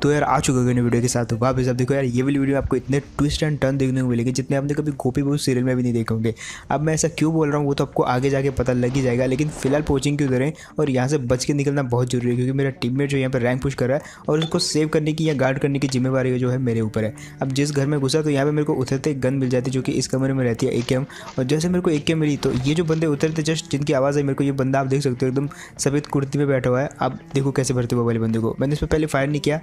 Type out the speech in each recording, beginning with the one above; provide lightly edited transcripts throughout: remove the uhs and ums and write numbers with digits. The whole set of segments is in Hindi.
तो यार आ चुका है वीडियो के साथ वापस। अब देखो यार ये वाली वीडियो आपको इतने ट्विस्ट एंड टर्न देखने को मिलेंगे जितने आपने कभी गोपी बहू सीरियल में भी नहीं देखे होंगे। अब मैं ऐसा क्यों बोल रहा हूँ वो तो आपको आगे जाके पता लग ही जाएगा, लेकिन फिलहाल कोचिंग की उधर है और यहाँ से बच के निकलना बहुत जरूरी है क्योंकि मेरा टीममेट जो यहाँ पर रैंक पुश कर रहा है और उसको सेव करने की या गार्ड करने की जिम्मेवारी जो है मेरे ऊपर है। अब जिस घर में घुसा तो यहाँ पे मेरे को उतरते गन मिल जाती है जो कि इस कमरे में रहती है AKM। और जैसे मेरे को AKM मिली तो ये जो बंदे उतरते जस्ट जिनकी आवाज़ है मेरे को, ये बंदा आप देख सकते हो एकदम सफ़ेद कुर्ती में बैठा हुआ है। आप देखो कैसे भरते हुए वाले बंदे को। मैंने इस पर पहले फायर नहीं किया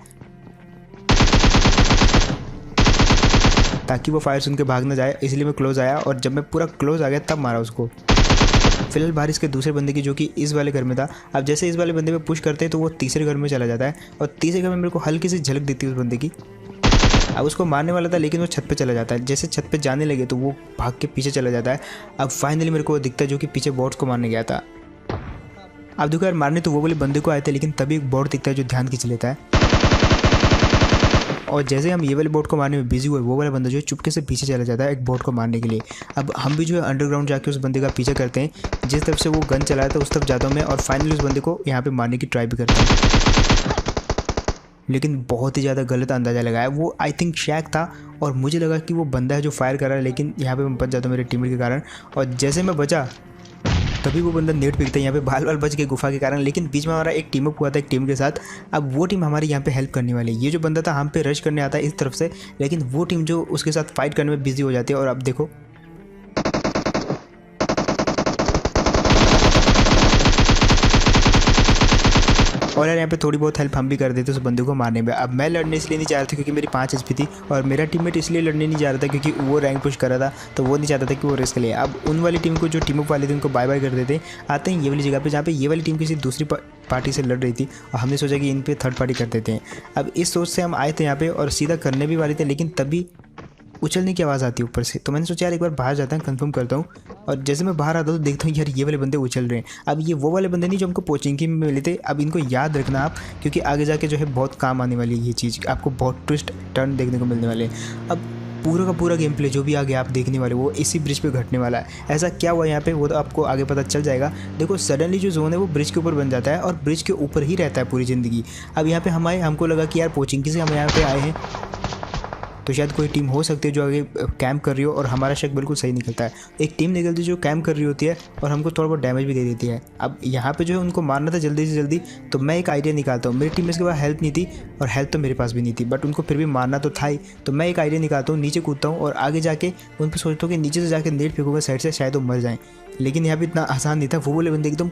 ताकि वो फायर सुन के भाग ना जाए, इसलिए मैं क्लोज आया और जब मैं पूरा क्लोज आ गया तब मारा उसको। फिलहाल बारिश के दूसरे बंदे की जो कि इस वाले घर में था। अब जैसे इस वाले बंदे पे पुश करते हैं तो वो तीसरे घर में चला जाता है और तीसरे घर में मेरे को हल्की सी झलक देती है उस बंदे की। अब उसको मारने वाला था लेकिन वो छत पे चला जाता है। जैसे छत पे जाने लगे तो वो भाग के पीछे चला जाता है। अब फाइनली मेरे को वो दिखता है जो कि पीछे बॉट्स को मारने गया था। अब देखो यार मारने तो वो वाले बंदे को आए थे लेकिन तभी एक बॉट दिखता है जो ध्यान खींच लेता है। और जैसे हम ये वाले बोट को मारने में बिजी हुए वो वाला बंदा जो है चुपके से पीछे चला जाता है एक बोट को मारने के लिए। अब हम भी जो है अंडरग्राउंड जाके उस बंदे का पीछा करते हैं, जिस तरफ से वो गन चलाया था उस तरफ जाता हूँ मैं और फाइनली उस बंदे को यहाँ पे मारने की ट्राई भी करता हूँ, लेकिन बहुत ही ज़्यादा गलत अंदाज़ा लगाया। वो आई थिंक शैक था और मुझे लगा कि वो बंदा है जो फायर कर रहा है, लेकिन यहाँ पर मैं बच जाता हूँ मेरे टीममेट के कारण। और जैसे मैं बचा तभी वो बंदा नेट फेंकता है यहाँ पे बाल बच गए गुफा के कारण, लेकिन बीच में हमारा एक टीम अप हुआ था एक टीम के साथ। अब वो टीम हमारी यहाँ पे हेल्प करने वाली है। ये जो बंदा था हम पे रश करने आता है इस तरफ से, लेकिन वो टीम जो उसके साथ फाइट करने में बिजी हो जाती है। और अब देखो और यार यहाँ पे थोड़ी बहुत हेल्प हम भी कर देते उस बंदे को मारने में। अब मैं लड़ने इसलिए नहीं चाह रहा था क्योंकि मेरी 5 HP थी और मेरा टीममेट इसलिए लड़ने नहीं जा रहा था क्योंकि वो रैंक पुश कर रहा था, तो वो नहीं चाहता था कि वो रिस्क ले। अब उन वाली टीम को जो टीम अप वाले थे उनको बाय बाय कर देते आते हैं ये वाली जगह पे जहाँ पे ये वाली टीम किसी दूसरी पार्टी से लड़ रही थी और हमने सोचा कि इन पर थर्ड पार्टी कर देते हैं। अब इस सोच से हम आए थे यहाँ पे और सीधा करने भी वाले थे, लेकिन तभी उछलने की आवाज़ आती है ऊपर से। तो मैंने सोचा यार एक बार बाहर जाता हूँ कंफर्म करता हूँ। और जैसे मैं बाहर आता हूँ तो देखता हूँ यार ये वाले बंदे उछल रहे हैं। अब ये वो वाले बंदे नहीं जो हमको पोचिंकी में मिले थे। अब इनको याद रखना आप क्योंकि आगे जाके जो है बहुत काम आने वाली है ये चीज़, आपको बहुत ट्विस्ट टर्न देखने को मिलने वाले हैं। अब पूरा का पूरा गेम प्ले जो भी आगे आप देखने वाले वो इसी ब्रिज पे घटने वाला है। ऐसा क्या हुआ यहाँ पे वो तो आपको आगे पता चल जाएगा। देखो सडनली जो जोन है वो ब्रिज के ऊपर बन जाता है और ब्रिज के ऊपर ही रहता है पूरी ज़िंदगी। अब यहाँ पे हम आए, हमको लगा कि यार पोचिंकी से हम यहाँ पे आए हैं तो शायद कोई टीम हो सकती है जो आगे कैंप कर रही हो, और हमारा शक बिल्कुल सही निकलता है। एक टीम निकलती है जो कैंप कर रही होती है और हमको थोड़ा बहुत डैमेज भी दे देती है। अब यहाँ पे जो है उनको मारना था जल्दी से जल्दी, तो मैं एक आइडिया निकालता हूँ। मेरी टीम में इसके पास हेल्थ नहीं थी और हेल्थ तो मेरे पास भी नहीं थी, बट उनको फिर भी मारना तो था ही। तो मैं एक आइडिया निकालता हूँ, नीचे कूदता हूँ और आगे जाके उन पर सोचता हूँ कि नीचे से जाके नेट फेंकूंगा साइड से, शायद वो मर जाएँ। लेकिन यहाँ पर इतना आसान नहीं था। वो बोले बंदे एकदम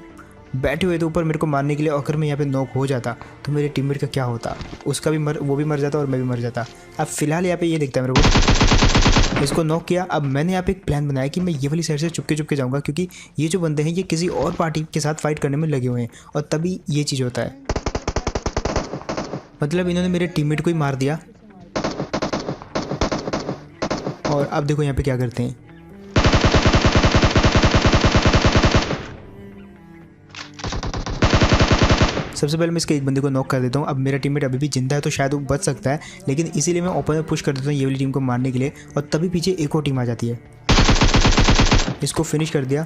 बैठे हुए थे ऊपर मेरे को मारने के लिए, और अगर मैं यहाँ पे नॉक हो जाता तो मेरे टीममेट का क्या होता, उसका भी वो भी मर जाता और मैं भी मर जाता। अब फिलहाल यहाँ पे ये दिखता है मेरे को, इसको नॉक किया। अब मैंने यहाँ पे एक प्लान बनाया कि मैं ये वाली साइड से चुपके चुपके जाऊँगा क्योंकि ये जो बंदे हैं ये किसी और पार्टी के साथ फाइट करने में लगे हुए हैं और तभी ये चीज़ होता है। मतलब इन्होंने मेरे टीममेट को ही मार दिया। और अब देखो यहाँ पे क्या करते हैं। सबसे पहले मैं इसके एक बंदे को नॉक कर देता हूँ। अब मेरा टीममेट अभी भी जिंदा है तो शायद वो बच सकता है, लेकिन इसीलिए मैं ओपन में पुश कर देता हूँ ये वाली टीम को मारने के लिए। और तभी पीछे एक और टीम आ जाती है, इसको फिनिश कर दिया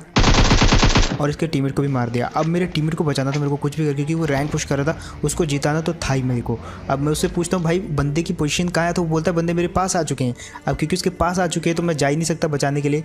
और इसके टीममेट को भी मार दिया। अब मेरे टीममेट को बचाना था मेरे को कुछ भी करके, क्योंकि वो रैंक पुश कर रहा था, उसको जिताना तो था ही मेरे को। अब मैं उससे पूछता हूँ भाई बंदे की पोजीशन कहाँ है, तो वो बोलता है बंदे मेरे पास आ चुके हैं। अब क्योंकि उसके पास आ चुके हैं तो मैं जा ही नहीं सकता बचाने के लिए,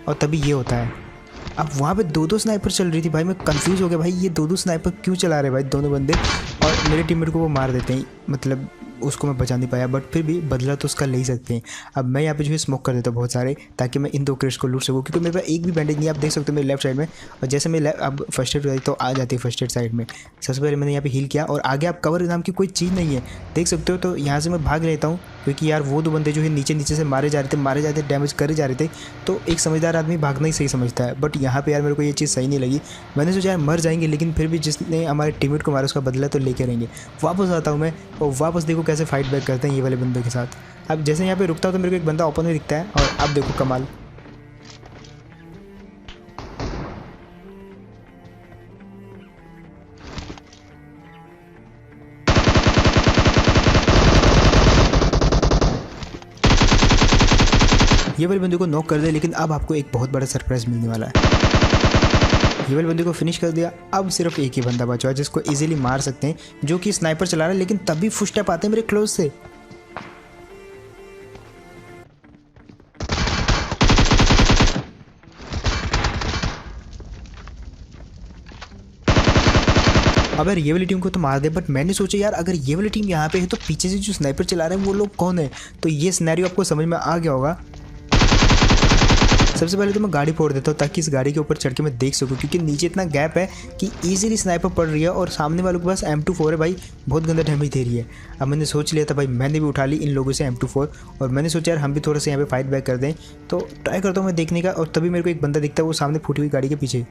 और तभी ये होता है। अब वहाँ पे 2-2 स्नाइपर चल रही थी भाई, मैं कंफ्यूज हो गया भाई ये 2-2 स्नाइपर क्यों चला रहे भाई दोनों बंदे, और मेरे टीममेट को वो मार देते हैं। मतलब उसको मैं बचा नहीं पाया, बट फिर भी बदला तो उसका ले ही सकते हैं। अब मैं यहाँ पे जो है स्मोक कर देता हूँ बहुत सारे, ताकि मैं इन 2 क्रेट्स को लूट सकूँ, क्योंकि मेरे पास एक भी बैंडेज नहीं। आप देख सकते हो मेरे लेफ्ट साइड में, और जैसे मैं अब फर्स्ट एड तो आ जाती है फर्स्ट एड साइड में। सबसे पहले मैंने यहाँ पे हील किया और आगे आप कवर नाम की कोई चीज़ नहीं है, देख सकते हो। तो यहाँ से मैं भाग लेता हूँ क्योंकि यार वो 2 बंदे जो है नीचे से मारे जा रहे थे, डैमेज करे जा रहे थे। तो एक समझदार आदमी भागना ही सही समझता है, बट यहाँ पे यार मेरे को ये चीज़ सही नहीं लगी। मैंने सोचा यार मर जाएंगे, लेकिन फिर भी जिसने हमारे टीममेट को मारा उसका बदला तो लेके रहेंगे। वापस आता हूँ मैं और वापस देखो कैसे फाइट बैक करते हैं ये वाले बंदे के साथ। अब जैसे यहाँ पे रुकता हूँ तो मेरे को एक बंदा ओपन में दिखता है, और अब देखो कमाल। ये वाले बंदे को नॉक कर दे, लेकिन अब आपको एक बहुत बड़ा सरप्राइज मिलने वाला है। ये वाले बंदे को फिनिश कर दिया। अब सिर्फ एक ही बंदा बचा है जिसको इजीली मार सकते हैं, जो कि स्नाइपर चला रहा है, लेकिन तभी फुटस्टेप आते हैं मेरे क्लोज से। अब यार ये वाली टीम को तो मार दे, बट मैंने सोचा यार अगर ये वाली टीम यहाँ पे है तो पीछे से जो स्नाइपर चला रहे हैं वो लोग कौन है। तो ये सिनेरियो आपको समझ में आ गया होगा। सबसे पहले तो मैं गाड़ी फोड़ देता हूँ ताकि इस गाड़ी के ऊपर चढ़ के मैं देख सकूँ, क्योंकि नीचे इतना गैप है कि इजीली स्नाइपर पड़ रही है और सामने वालों के पास M24 है भाई, बहुत गंदा डैमेज दे रही है। अब मैंने सोच लिया था भाई, मैंने भी उठा ली इन लोगों से M24 और मैंने सोचा यार हम भी थोड़ा सा यहाँ पे फाइट बैक कर दें। तो ट्राई करता हूँ मैं देखने का, और तभी मेरे को एक बंदा दिखता है, वो सामने फूटी हुई गाड़ी के पीछे।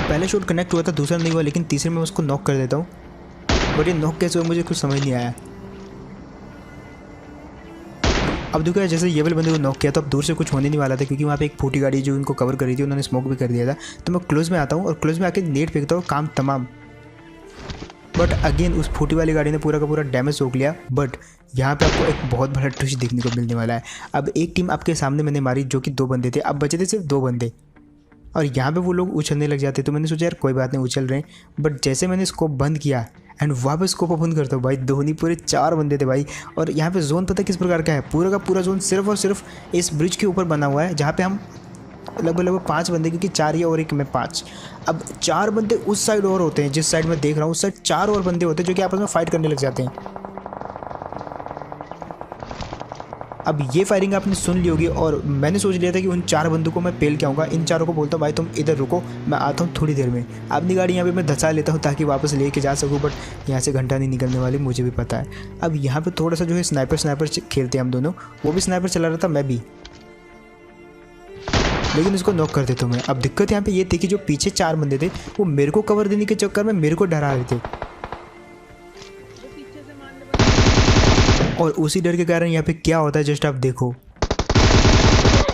पहले शॉट कनेक्ट हुआ था, दूसरा नहीं हुआ, लेकिन तीसरे में उसको नॉक कर देता हूँ। बट ये नॉक कैसे हुआ मुझे कुछ समझ नहीं आया। अब देखो यार, जैसे ये वाले बंदे को नॉक किया तो अब दूर से कुछ होने नहीं वाला था, क्योंकि वहाँ पे एक फूटी गाड़ी जो इनको कवर कर रही थी उन्होंने स्मोक भी कर दिया था। तो मैं क्लोज में आता हूँ और क्लोज में आके नेट फेंकता हूँ, काम तमाम। बट अगेन उस फूटी वाली गाड़ी ने पूरा का पूरा डैमेज सोख लिया। बट यहाँ पे आपको एक बहुत बड़ा ट्विस्ट देखने को मिलने वाला है। अब एक टीम आपके सामने मैंने मारी जो कि 2 बंदे थे, अब बचे थे सिर्फ 2 बंदे, और यहाँ पे वो लोग उछलने लग जाते। तो मैंने सोचा यार कोई बात नहीं, उछल रहे हैं। बट जैसे मैंने स्कोप बंद किया एंड वापस स्कोप ओपन करता हूँ भाई, धोनी पूरे 4 बंदे थे भाई। और यहाँ पे जोन पता किस प्रकार का है, पूरा का पूरा जोन सिर्फ और सिर्फ इस ब्रिज के ऊपर बना हुआ है, जहाँ पे हम लगभग 5 बंदे, क्योंकि 4 ही और एक में 5। अब 4 बंदे उस साइड और होते हैं, जिस साइड मैं देख रहा हूँ उस साइड 4 और बंदे होते हैं जो कि आपस में फाइट करने लग जाते हैं। अब ये फायरिंग आपने सुन ली होगी और मैंने सोच लिया था कि उन 4 बंदों को मैं पेल के आऊँगा। इन चारों को बोलता हूँ भाई तुम इधर रुको, मैं आता हूँ थोड़ी देर में। अपनी गाड़ी यहाँ पे मैं धंसा लेता हूँ ताकि वापस लेके जा सकूँ, बट यहाँ से घंटा नहीं निकलने वाली, मुझे भी पता है। अब यहाँ पे थोड़ा सा जो है स्नाइपर खेलते हैं हम दोनों, वो भी स्नाइपर चला रहा था, मैं भी, लेकिन उसको नॉक कर देता हूँ मैं। अब दिक्कत यहाँ पे ये थी कि जो पीछे 4 बंदे थे वो मेरे को कवर देने के चक्कर में मेरे को डरा रहे थे, और उसी डर के कारण यहाँ पे क्या होता है जस्ट आप देखो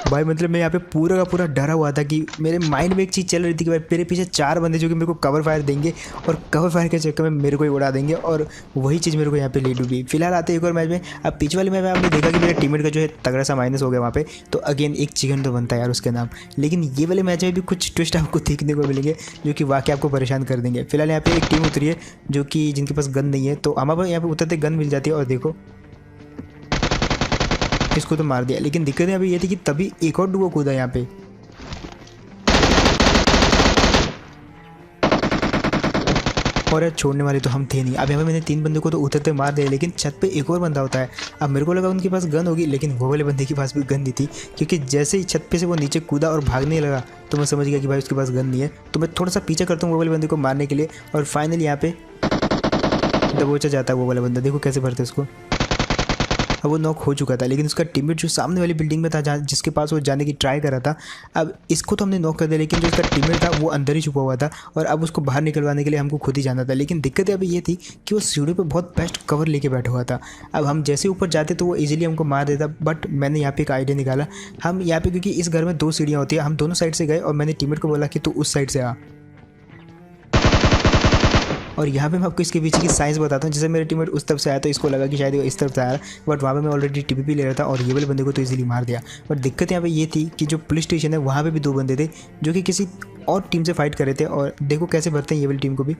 भाई। मतलब मैं यहाँ पे पूरा का पूरा डरा हुआ था कि मेरे माइंड में एक चीज़ चल रही थी कि भाई मेरे पीछे 4 बंदे जो कि मेरे को कवर फायर देंगे और कवर फायर के चक्कर में मेरे को ही उड़ा देंगे, और वही चीज़ मेरे को यहाँ पे ले डूबी। फिलहाल आते एक और मैच में। अब पिछले वाले मैच में आपने देखा कि मेरे टीममेट का जो है तगड़ा सा माइनस हो गया वहाँ पे, तो अगेन एक चिकन तो बनता है यार उसके नाम। लेकिन ये वाले मैच में भी कुछ ट्विस्ट आपको देखने को मिलेंगे जो कि वाकई आपको परेशान कर देंगे। फिलहाल यहाँ पे एक टीम उतरी है जो कि जिनके पास गन नहीं है, तो हमारे यहाँ पे उतरते गन मिल जाती है, और देखो इसको तो मार दिया। लेकिन दिक्कत यहाँ पे ये थी कि तभी एक और डुओ कूदा यहाँ पे, और यार छोड़ने वाले तो हम थे नहीं। अब यहाँ पे मैंने 3 बंदों को तो उतरते मार दिया, लेकिन छत पे एक और बंदा होता है। अब मेरे को लगा उनके पास गन होगी, लेकिन वो वाले बंदे के पास भी गन नहीं थी, क्योंकि जैसे ही छत पे से वो नीचे कूदा और भागने लगा तो मैं समझ गया कि भाई उसके पास गन नहीं है। तो मैं थोड़ा सा पीछे करता हूँ वो वाले बंदे को मारने के लिए, और फाइनली यहाँ पे दबोचा जाता है वो वाला बंदा। देखो कैसे भरते उसको। अब वो नॉक हो चुका था, लेकिन उसका टीममेट जो सामने वाली बिल्डिंग में था जहाँ जिसके पास वो जाने की ट्राई कर रहा था, अब इसको तो हमने नॉक कर दिया, लेकिन जो उसका टीममेट था वो अंदर ही छुपा हुआ था, और अब उसको बाहर निकलवाने के लिए हमको खुद ही जाना था। लेकिन दिक्कत अभी ये थी कि वो सीढ़ी पर बहुत बेस्ट कवर लेके बैठा हुआ था। अब हम जैसे ऊपर जाते तो वो ईजिली हमको मार देता, बट मैंने यहाँ पे एक आइडिया निकाला। हम यहाँ पे, क्योंकि इस घर में 2 सीढ़ियाँ होती है, हम दोनों साइड से गए और मैंने टीममेट को बोला कि तू उस साइड से आ। और यहाँ पे मैं आपको इसके पीछे की साइंस बताता हूँ। जैसे मेरे टीममेट उस तरफ से आया तो इसको लगा कि शायद वो इस तरफ से आया, बट वहाँ पे मैं ऑलरेडी टीपीपी ले रहा था और ये वाले बंदे को तो इजीली मार दिया। बट दिक्कत यहाँ पे ये थी कि जो पुलिस स्टेशन है वहाँ पे भी 2 बंदे थे जो कि किसी और टीम से फाइट कर रहे थे, और देखो कैसे भरते हैं ये वाली टीम को भी।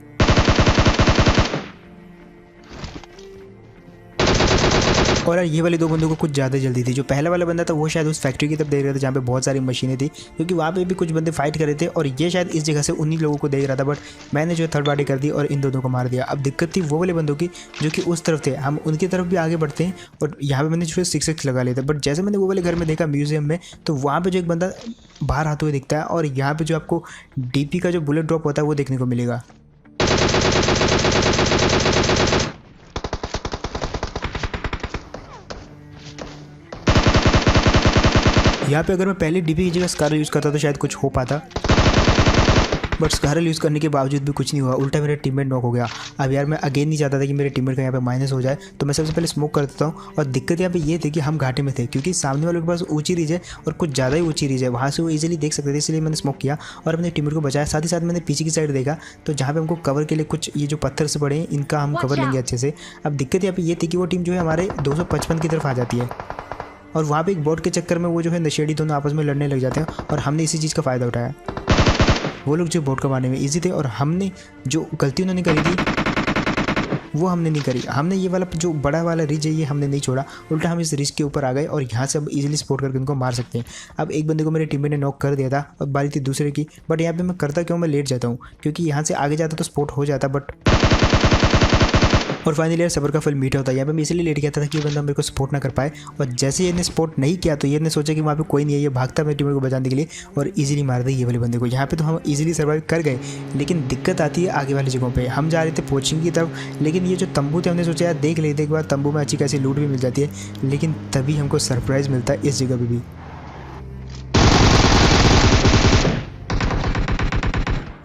और यार ये वाले 2 बंदों को कुछ ज़्यादा जल्दी थी। जो पहला वाला बंदा था वो शायद उस फैक्ट्री की तरफ देख रहा था जहाँ पे बहुत सारी मशीनें थी, क्योंकि वहाँ पे भी कुछ बंदे फाइट कर रहे थे, और ये शायद इस जगह से उन्हीं लोगों को देख रहा था। बट मैंने जो थर्ड पार्टी कर दी और इन दोनों को मार दिया। अब दिक्कत थी वो वाले बंदों की जो कि उस तरफ थे, हम उनकी तरफ भी आगे बढ़ते हैं, और यहाँ पर मैंने जो है 6x लगा लिया था। बट जैसे मैंने वो वाले घर में देखा म्यूजियम में, तो वहाँ पर जो एक बंदा बाहर आते हुए दिखता है, और यहाँ पर जो आपको DP का जो बुलेट ड्रॉप होता है वो देखने को मिलेगा। यहाँ पे अगर मैं पहले DP की जगह स्कारल यूज़ करता तो शायद कुछ हो पाता, बट स्कारल यूज़ करने के बावजूद भी कुछ नहीं हुआ, उल्टा मेरा टीममेट नॉक हो गया। अब यार मैं अगेन नहीं चाहता था कि मेरे टीममेट का यहाँ पे माइनस हो जाए, तो मैं सबसे पहले स्मोक कर देता हूँ। और दिक्कत यहाँ पे ये थी कि हम घाटे में थे, क्योंकि सामने वालों के पास ऊंची रीज है और कुछ ज़्यादा ही ऊंची रीज है, वहाँ से वो इजीली देख सकते थे, इसलिए मैंने स्मोक किया और अपने टीममेट को बचाया। साथ ही साथ मैंने पीछे की साइड देखा, तो जहाँ पे हमको कवर के लिए कुछ ये जो पत्थर से पड़े हैं इनका हम कवर लेंगे अच्छे से। अब दिक्कत यहाँ पे ये थी कि वो टीम जो है हमारे 255 की तरफ आ जाती है, और वहाँ पे एक बॉट के चक्कर में वो जो है नशेड़ी दोनों आपस में लड़ने लग जाते हैं और हमने इसी चीज़ का फ़ायदा उठाया। वो लोग जो बॉट को मारने में ईजी थे और हमने जो गलती उन्होंने करी थी वो हमने नहीं करी। हमने ये वाला जो बड़ा वाला रिज है ये हमने नहीं छोड़ा, उल्टा हम इस रिज के ऊपर आ गए और यहाँ से अब इजीली सपोर्ट करके उनको मार सकते हैं। अब एक बंदे को मेरे टीममेट ने नॉक कर दिया था, अब बारी थी दूसरे की। बट यहाँ पे मैं करता क्यों, मैं लेट जाता हूँ क्योंकि यहाँ से आगे जाता तो सपोर्ट हो जाता। बट और फाइनली यार सबर का फल मीठा होता है। यहाँ पे मैं इसलिए लेट गया था कि ये बंदा मेरे को सपोर्ट ना कर पाए। और जैसे ये ने सपोर्ट नहीं किया तो ये ने सोचा कि वहाँ पे कोई नहीं है, ये भागता मेरे टीममेट को बचाने के लिए और इजीली मार दिया ये वाले बंदे को। यहाँ पे तो हम इजीली सर्वाइव कर गए, लेकिन दिक्कत आती है आगे वाली जगहों पे। हम जा रहे थे पोचिंग की तरफ, लेकिन ये जो तंबू थे हमने सोचा यार देख लेते एक बार, तंबू में अच्छी खासी लूट भी मिल जाती है। लेकिन तभी हमको सरप्राइज़ मिलता है इस जगह पर भी।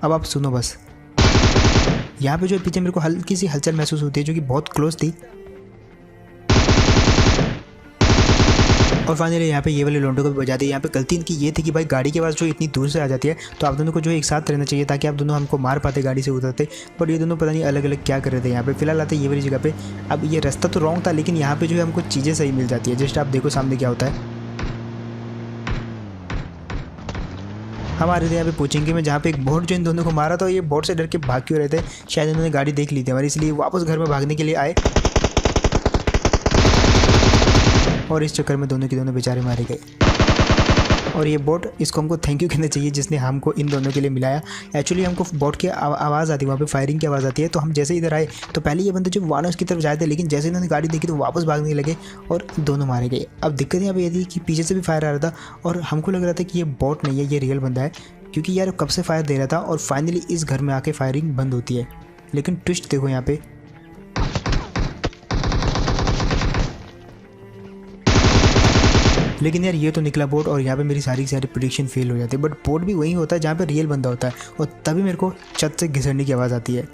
अब आप सुनो बस, यहाँ पे जो पीछे मेरे को हल्की सी हलचल महसूस होती है जो कि बहुत क्लोज थी। और फाइनली यहाँ पे ये वाले लोंडो को भी बजा दिया। यहाँ पे गलती इनकी ये थी कि भाई गाड़ी के पास जो इतनी दूर से आ जाती है तो आप दोनों को जो एक साथ रहना चाहिए ताकि आप दोनों हमको मार पाते गाड़ी से उतरते। बट ये दोनों पता नहीं अलग अलग क्या कर रहे थे। यहाँ पे फिलहाल आते ये वाली जगह पे। अब ये रास्ता तो रॉन्ग था, लेकिन यहाँ पे जो है हमको चीज़ें सही मिल जाती है। जस्ट आप देखो सामने क्या होता है। हम आ रहे थे यहाँ पे पोचिंग में, जहाँ पे एक बोट जो इन दोनों को मारा था, ये बोट से डर के भाग क्यों रहे थे, शायद इन्होंने गाड़ी देख ली थी हमारी, इसलिए वापस घर में भागने के लिए आए और इस चक्कर में दोनों के दोनों बेचारे मारे गए। और ये बोट, इसको हमको थैंक यू कहना चाहिए जिसने हमको इन दोनों के लिए मिलाया। एक्चुअली हमको बोट की आवाज़ आती है, वहाँ पे फायरिंग की आवाज़ आती है। तो हम जैसे इधर आए तो पहले ये बंदे जो वानस की तरफ जाए थे, लेकिन जैसे इन्होंने गाड़ी देखी तो वापस भागने लगे और दोनों मारे गए। अब दिक्कत यहाँ पे ये थी कि पीछे से भी फायर आ रहा था और हमको लग रहा था कि ये बोट नहीं है, ये रियल बंदा है, क्योंकि यार कब से फायर दे रहा था। और फाइनली इस घर में आके फायरिंग बंद होती है। लेकिन ट्विस्ट देखो यहाँ पे, लेकिन यार ये तो निकला बोट और यहाँ पे मेरी सारी की सारी प्रेडिक्शन फेल हो जाती है। बट बोट भी वही होता है जहाँ पे रियल बंदा होता है और तभी मेरे को छत से घिसड़ने की आवाज़ आती है।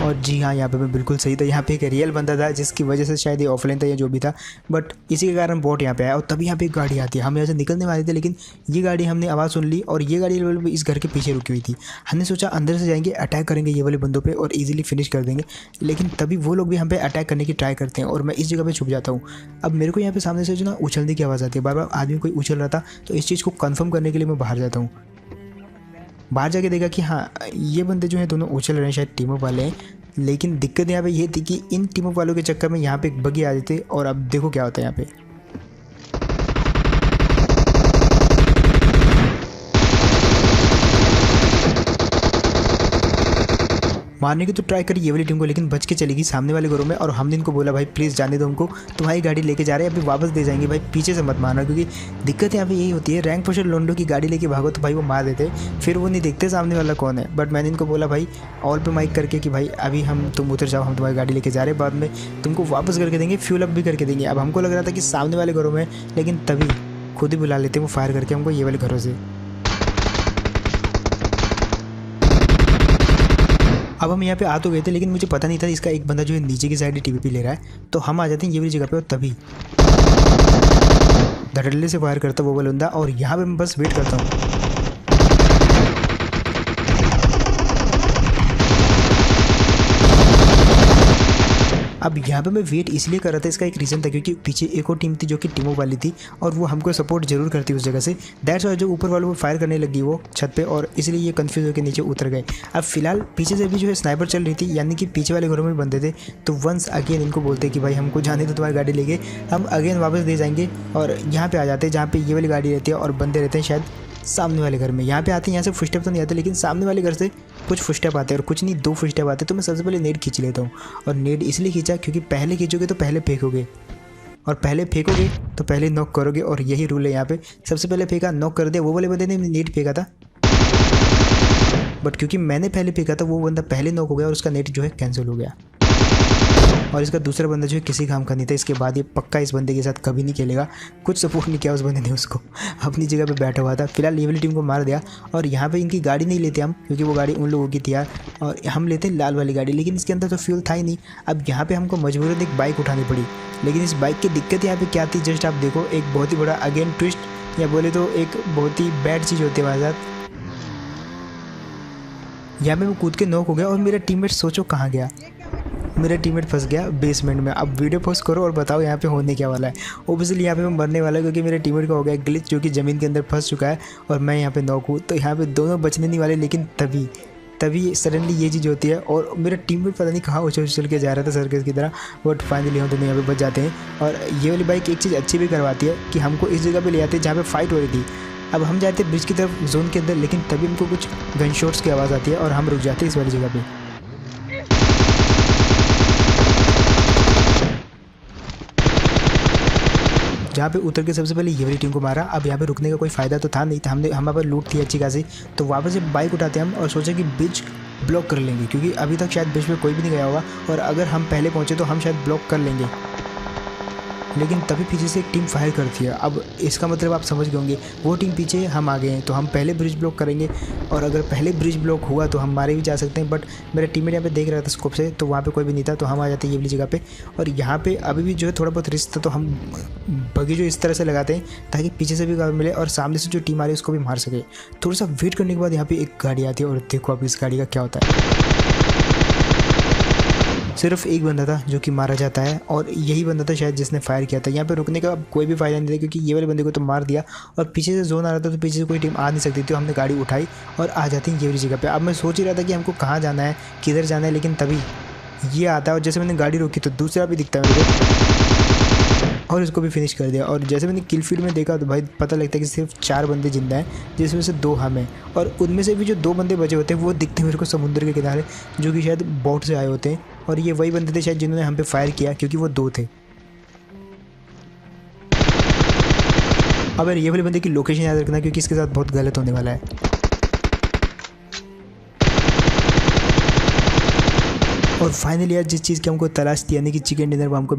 और जी हाँ, यहाँ पे मैं बिल्कुल सही था। यहाँ पे एक रियल बंदा था जिसकी वजह से शायद ये ऑफलाइन था या जो भी था, बट इसी के कारण बोट यहाँ पे आया। और तभी यहाँ पे एक गाड़ी आती है, हम यहाँ से निकलने वाले थे, लेकिन ये गाड़ी हमने आवाज़ सुन ली और ये गाड़ी इस घर के पीछे रुकी हुई थी। हमने सोचा अंदर से जाएंगे, अटैक करेंगे ये वाले बंदों पे और ईजिली फिनिश कर देंगे। लेकिन तभी वो लोग भी हम पे अटैक करने की ट्राई करते हैं और मैं इस जगह पर छुप जाता हूँ। अब मेरे को यहाँ पे सामने से जो ना उछलने की आवाज़ आती है, बार बार आदमी कोई उछल रहा था। तो इस चीज़ को कन्फर्म करने के लिए मैं बाहर जाता हूँ। बाहर जाके देखा कि हाँ, ये बंदे जो हैं दोनों उछल रहे हैं, शायद टीम अप वाले हैं। लेकिन दिक्कत यहाँ पे ये थी कि इन टीम अप वालों के चक्कर में यहाँ पे एक बगी आ जाती है और अब देखो क्या होता है यहाँ पे। मारने की तो ट्राई करी ये वाली टीम को, लेकिन बच के चली गई सामने वाले घरों में। और हमने इनको बोला भाई प्लीज़ जाने दो हमको, तुम्हारी गाड़ी लेके जा रहे हैं, अभी वापस दे जाएंगे भाई, पीछे से मत मारना। क्योंकि दिक्कत यहाँ पे यही होती है, रैंक पुशर लोंडो की गाड़ी लेके भागो तो भाई वो मार देते, फिर वो नहीं देखते सामने वाला कौन है। बट मैंने इनको बोला भाई ऑल पे माइक करके कि भाई अभी तुम उतर जाओ, हम तुम्हारी गाड़ी लेके जा रहे हैं, बाद में तुमको वापस करके देंगे, फ्यूल अप भी करके देंगे। अब हमको लग रहा था कि सामने वाले घरों में, लेकिन तभी खुद ही बुला लेते वो फायर करके हमको ये वाले घरों से। अब हम यहाँ पे आ तो गए थे, लेकिन मुझे पता नहीं था इसका एक बंदा जो है नीचे की साइड टीवीपी ले रहा है। तो हम आ जाते हैं ये वाली जगह पे और तभी धड़ल्ले से फायर करता वो वाला बंदा और यहाँ पे मैं बस वेट करता हूँ। अब यहाँ पे मैं वेट इसलिए कर रहा था, इसका एक रीज़न था क्योंकि पीछे एक और टीम थी जो कि टीमों वाली थी और वो हमको सपोर्ट जरूर करती उस जगह से। दैट्स वाई जो ऊपर वालों को फायर करने लगी वो छत पे, और इसलिए ये कंफ्यूज होकर नीचे उतर गए। अब फिलहाल पीछे से भी जो है स्नाइपर चल रही थी, यानी कि पीछे वाले घरों में बंदे थे। तो वंस अगेन इनको बोलते कि भाई हमको जाने दो तुम्हारी गाड़ी लेके, हम अगेन वापस दे जाएंगे और यहाँ पे आ जाते हैं जहाँ पे ये वाली गाड़ी रहती है और बंदे रहते हैं शायद सामने वाले घर में। यहाँ पे आते हैं, यहाँ से फुटस्टेप तो नहीं आते, लेकिन सामने वाले घर से कुछ फुटस्टेप आते हैं और कुछ नहीं 2 फुटस्टेप आते। तो मैं सबसे पहले नेट खींच लेता हूँ और नेट इसलिए खींचा क्योंकि पहले खींचोगे तो पहले फेंकोगे और पहले फेंकोगे तो पहले नॉक करोगे, और यही रूल है यहाँ पे। सबसे पहले फेंका, नॉक कर दिया। वो वाले बंदे ने नेट फेंका था, बट क्योंकि मैंने पहले फेंका था वो बंदा पहले नॉक हो गया और उसका नेट जो है कैंसिल हो गया। और इसका दूसरा बंदा जो है किसी काम का नहीं था। इसके बाद ये पक्का इस बंदे के साथ कभी नहीं खेलेगा। कुछ सपोर्ट नहीं किया उस बंदे ने, उसको अपनी जगह पे बैठा हुआ था। फिलहाल ये वाली टीम को मार दिया और यहाँ पे इनकी गाड़ी नहीं लेते हम, क्योंकि वो गाड़ी उन लोगों की थी यार, और हम लेते हैं लाल वाली गाड़ी, लेकिन इसके अंदर तो फ्यूल था ही नहीं। अब यहाँ पे हमको मजबूरन एक बाइक उठानी पड़ी, लेकिन इस बाइक की दिक्कत यहाँ पे क्या थी, जस्ट आप देखो, एक बहुत ही बड़ा अगेन ट्विस्ट या बोले तो एक बहुत ही बैड चीज़ होती है हमारे साथ। यहाँ पे मैं कूद के नॉक हो गया और मेरा टीममेट सोचो कहाँ गया। मेरा टीममेट फंस गया बेसमेंट में। अब वीडियो पोस्ट करो और बताओ यहाँ पे होने क्या वाला है। ओबियसली यहाँ पे मैं मरने वाला है क्योंकि मेरे टीममेट का हो गया ग्लिच, जो कि ज़मीन के अंदर फंस चुका है और मैं यहाँ पे नॉक हूँ। तो यहाँ पे दोनों बचने नहीं वाले, लेकिन तभी सडनली ये चीज़ होती है और मेरा टीममेट पता नहीं कहाँ उछल के जा रहा था सर्कस की तरह, बट फाइनली हम दोनों यहाँ पे बच जाते हैं। और ये वाली बाइक एक चीज़ अच्छी भी करवाती है कि हमको इस जगह पे ले आते हैं जहाँ पे फाइट हो रही थी। अब हम जाते हैं ब्रिज की तरफ जोन के अंदर, लेकिन तभी हमको कुछ गन शॉट्स की आवाज़ आती है और हम रुक जाते हैं इस वाली जगह पे। जहाँ पे उतर के सबसे पहले ये वाली टीम को मारा। अब यहाँ पे रुकने का कोई फ़ायदा तो था नहीं था, हमारे पास लूट थी अच्छी खासी। तो वापस से बाइक उठाते हम और सोचे कि ब्रिज ब्लॉक कर लेंगे, क्योंकि अभी तक शायद ब्रिज पे कोई भी नहीं गया होगा और अगर हम पहले पहुँचे तो हम शायद ब्लॉक कर लेंगे। लेकिन तभी पीछे से एक टीम फायर करती है। अब इसका मतलब आप समझ गए होंगे, वो टीम पीछे, हम आगे हैं, तो हम पहले ब्रिज ब्लॉक करेंगे और अगर पहले ब्रिज ब्लॉक हुआ तो हम मारे भी जा सकते हैं। बट मेरा टीममेट यहाँ पे देख रहा था स्कोप से, तो वहाँ पे कोई भी नहीं था, तो हम आ जाते हैं ये वाली जगह पे। और यहाँ पे अभी भी जो है थोड़ा बहुत रिस्क था, तो हम बगी जो इस तरह से लगाते हैं ताकि पीछे से भी कवर मिले और सामने से जो टीम आ रही है उसको भी मार सके। थोड़ा सा वेट करने के बाद यहाँ पे एक गाड़ी आती है और देखो अब इस गाड़ी का क्या होता है। सिर्फ एक बंदा था जो कि मारा जाता है और यही बंदा था शायद जिसने फायर किया था। यहाँ पे रुकने का कोई भी फायदा नहीं था क्योंकि ये वाले बंदे को तो मार दिया और पीछे से जोन आ रहा था, तो पीछे से कोई टीम आ नहीं सकती थी। तो हमने गाड़ी उठाई और आ जाती है ये वाली जगह पे। अब मैं सोच ही रहा था कि हमको कहाँ जाना है, किधर जाना है, लेकिन तभी ये आता है और जैसे मैंने गाड़ी रोकी तो दूसरा भी दिखता है मेरे को और इसको भी फिनिश कर दिया। और जैसे मैंने किल फील्ड में देखा तो भाई पता लगता है कि सिर्फ 4 बंदे जिंदा हैं, जिसमें से 2 हम हैं और उनमें से भी जो 2 बंदे बचे होते हैं वो दिखते हैं मेरे को समुद्र के किनारे, जो कि शायद बोट से आए होते हैं। और ये वही बंदे थे शायद जिन्होंने हम पे फायर किया, क्योंकि वो 2 थे। अब यार ये वाले बंदे की लोकेशन याद रखना क्योंकि इसके साथ बहुत गलत होने वाला है। और फाइनली यार जिस चीज़ की हमको तलाश थी, यानी कि चिकन डिनर, वो हमको